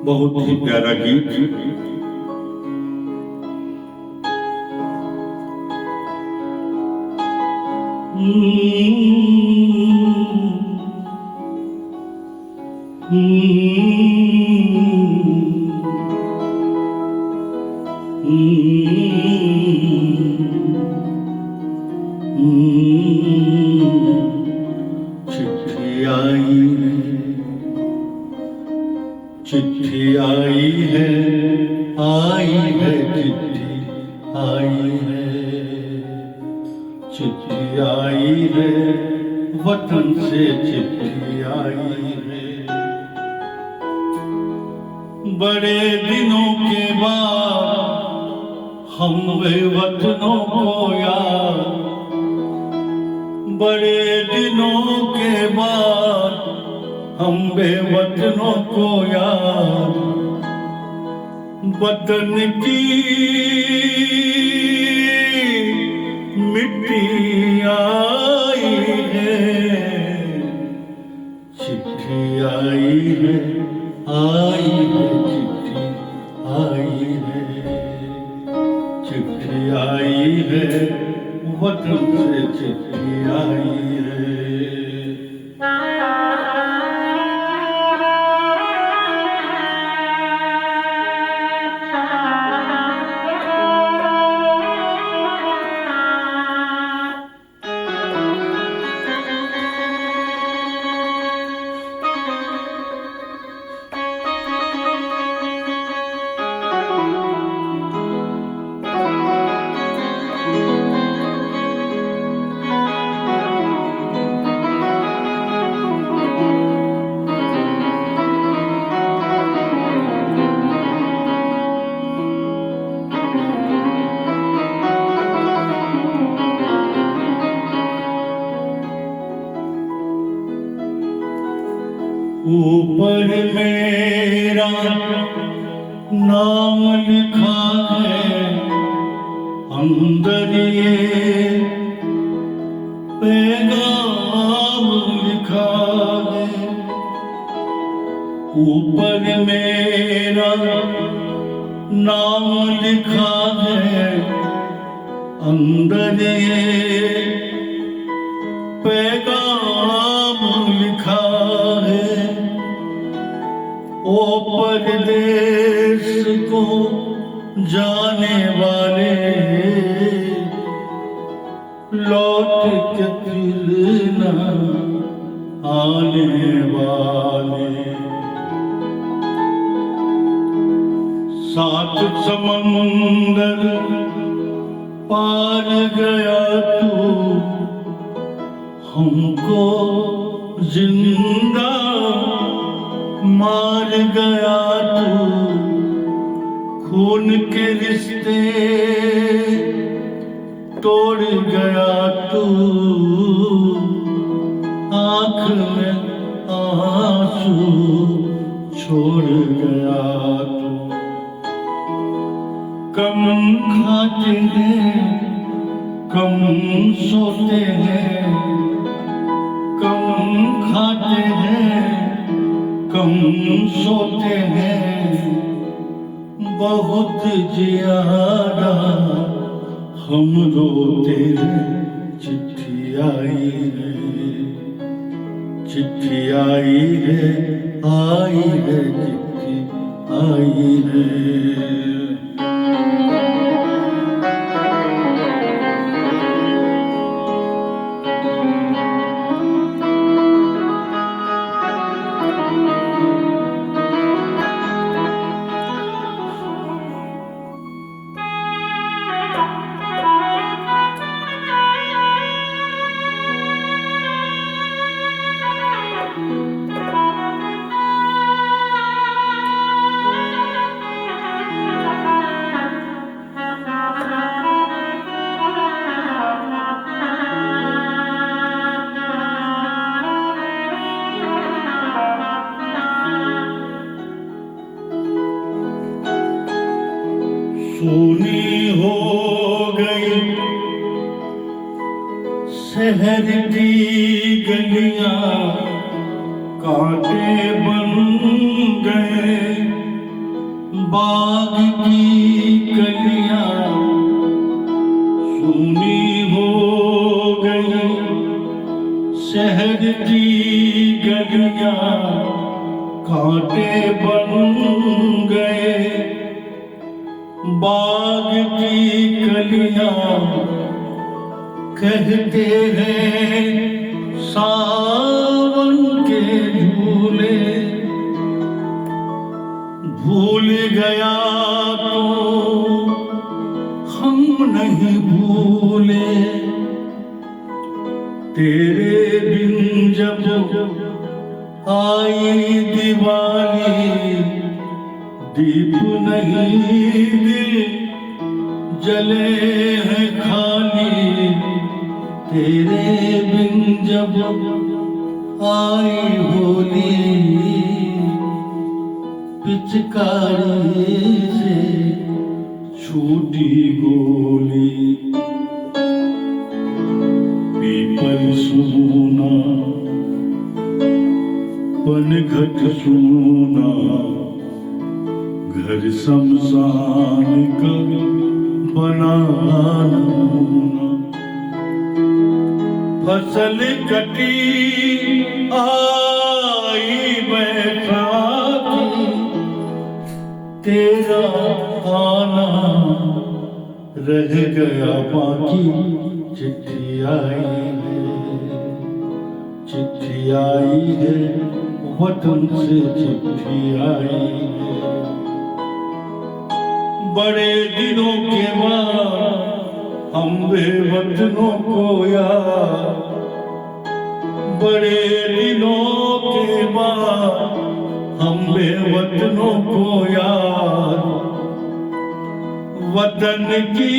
बहुत ही प्यारा गीत। चिट्ठी आई है, चिट्ठी आई है, आई है चिट्ठी आई है, चिट्ठी आई है, वतन से चिट्ठी आई है। बड़े दिनों के बाद हम वतनों को याद, बड़े दिनों के बाद हम बेवतनों को याद, वतन की मिट्टी आई है, चिट्ठी आई है, आई है चिट्ठी आई है, चिट्ठी आई है, वतन से चिट्ठी आई है। ऊपर मेरा नाम लिखा है, अंदर ये पैगाम लिखा है। ऊपर मेरा नाम लिखा है, अंदर ये पैगाम लिखा है। ओ परदेश को जाने वाले, लौट के फिर न आने वाले। सात समंदर पार गया तू, हमको जिंदा मार गया तू। खून के रिश्ते तोड़ गया तू, आँख में आंसू छोड़ गया तू। कम खाते हैं, कम सोते हैं, कम खाते हैं, कम सोते हैं, बहुत ज्यादा हम रोते हैं। चिट्ठी आई है, चिट्ठी आई है, आई है चिट्ठी आई है। सूनी हो गई शहर की गलियां, कांटे बन गए बाग की कलियां सूनी हो गई, शहर की गलियां कांटे बन गए। बाग की कलियां कहते हैं सावन के झूले, भूल गया तो हम नहीं भूले। तेरे बिन जब आई दिवाली, दीप नहीं दिल जले हैं खाली। तेरे बिन जब आई होली, पिचकारी से छूटी गोली। पीपल सूना पनघट सूना, घर शमशान का बना नमूना। फसल कटी आई बैसाखी, तेरा आना रह गया बाकी। चिट्ठी आई है, चिट्ठी आई है, वतन से चिट्ठी आई है। बड़े दिनों के बाद हम बेवतनों को याद, बड़े दिनों के बाद हम बेवतनों को याद। वतन की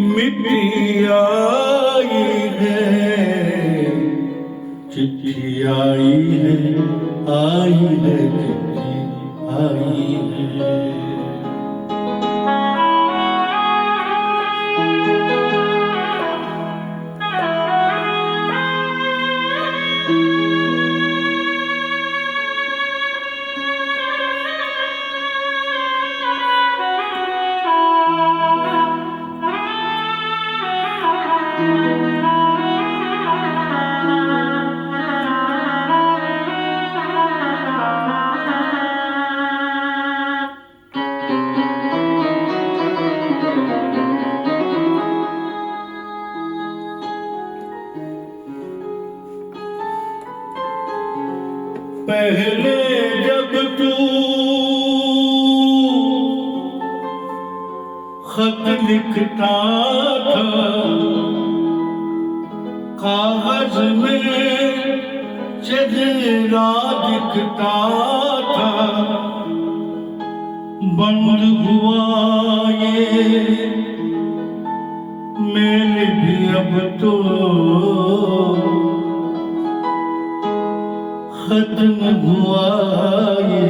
मिट्टी आई है, चिट्ठी आई है, आई है, चिट्ठी आई है। पहले जब तू खत लिखता था, कागज में चेहरा दिखता था। बंद हुआ ये मेल भी अब तो, खत्म हुआ ये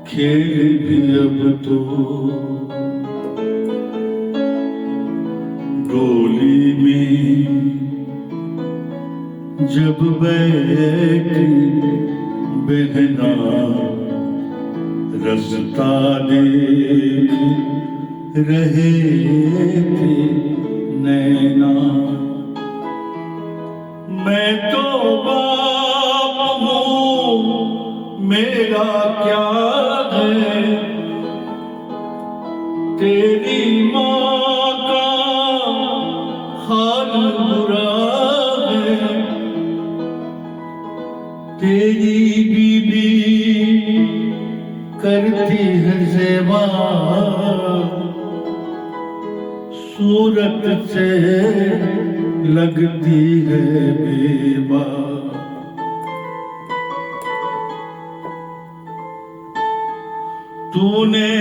खेल भी अब तो। डोली में जब बैठी बहना, रास्ता देख रहे थे नैना। मैं तो बाप हूँ, मेरा क्या है, तेरी माँ का हाल बुरा है। तेरी बीबी करती है सेवा, सूरत से लगती है बेवा। तूने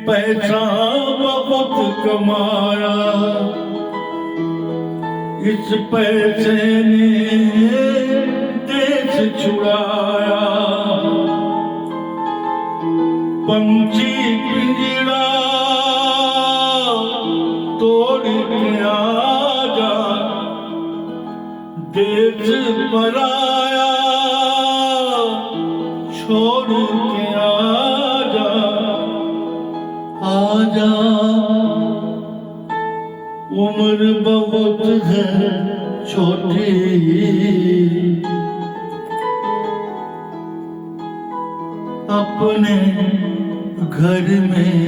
पैसा बहुत कमाया, इस पैसे ने देश छुड़ाया। पंछी पिंजरा तोड़ के आजा, देश पराया छोड़ के आजा, आजा, उम्र बहुत है छोटी, अपने घर में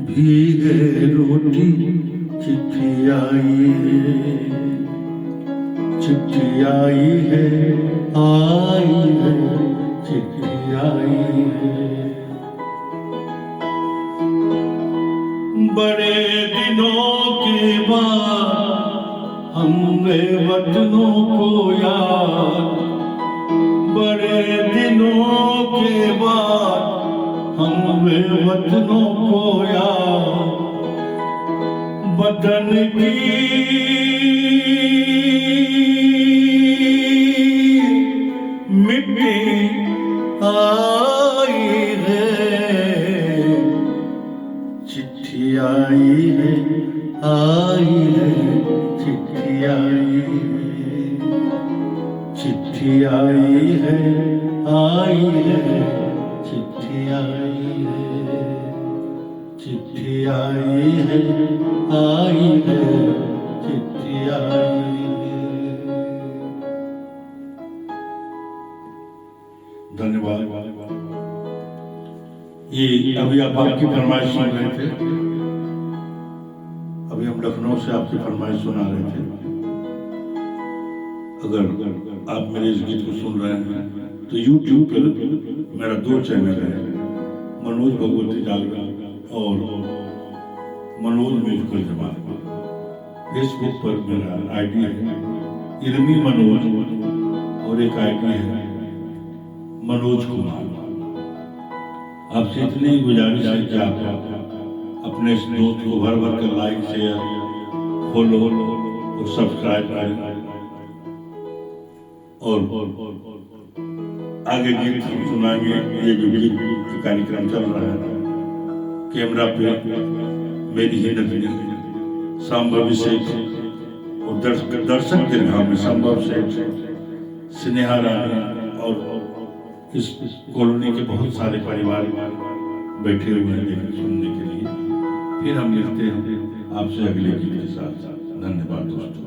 भी है रोटी। चिट्ठी आई है, चिट्ठी आई है, आई है, चिट्ठी आई है। बड़े दिनों के बाद हमने वतनों को याद, बड़े दिनों के बाद हमने वतनों को याद, वतन की मिट्टी आई है, चिट्ठी आई है, आई है, चिट्ठी आई है, चिट्ठी आई है, आई है, चिट्ठी आई है, चिट्ठी आई है, आई है, चिट्ठी आई है। धन्यवाद। ये अभी आप आपकी फरमाइश सुन रहे थे, अभी हम लखनऊ से आपकी फरमाइश सुना रहे थे। अगर आप मेरे इस गीत को सुन रहे हैं तो YouTube पर मेरा 2 चैनल है, मनोज भगवती जागरण और मनोज म्यूजिकल जमात। फेसबुक पर मेरा आईडी है इरमी मनोज और एक आईडी है मनोज कुमार। आपसे इतनी गुजारिश है कि आप अपने इस दोस्त को भर भर कर लाइक, शेयर, फॉलो और सब्सक्राइब करें। और आगे गीत हम सुनाएंगे। ये जो गीत का कार्यक्रम चल रहा है, कैमरा पे मेरी ही नगरी, संभव सेठ और दर्शक के नाम में संभव सेठ, स्नेहा रानी और इस कॉलोनी के बहुत सारे परिवार बैठे हुए हैं देखने सुनने के लिए। फिर हम मिलते हैं आपसे अगले गीत के साथ। धन्यवाद दोस्तों।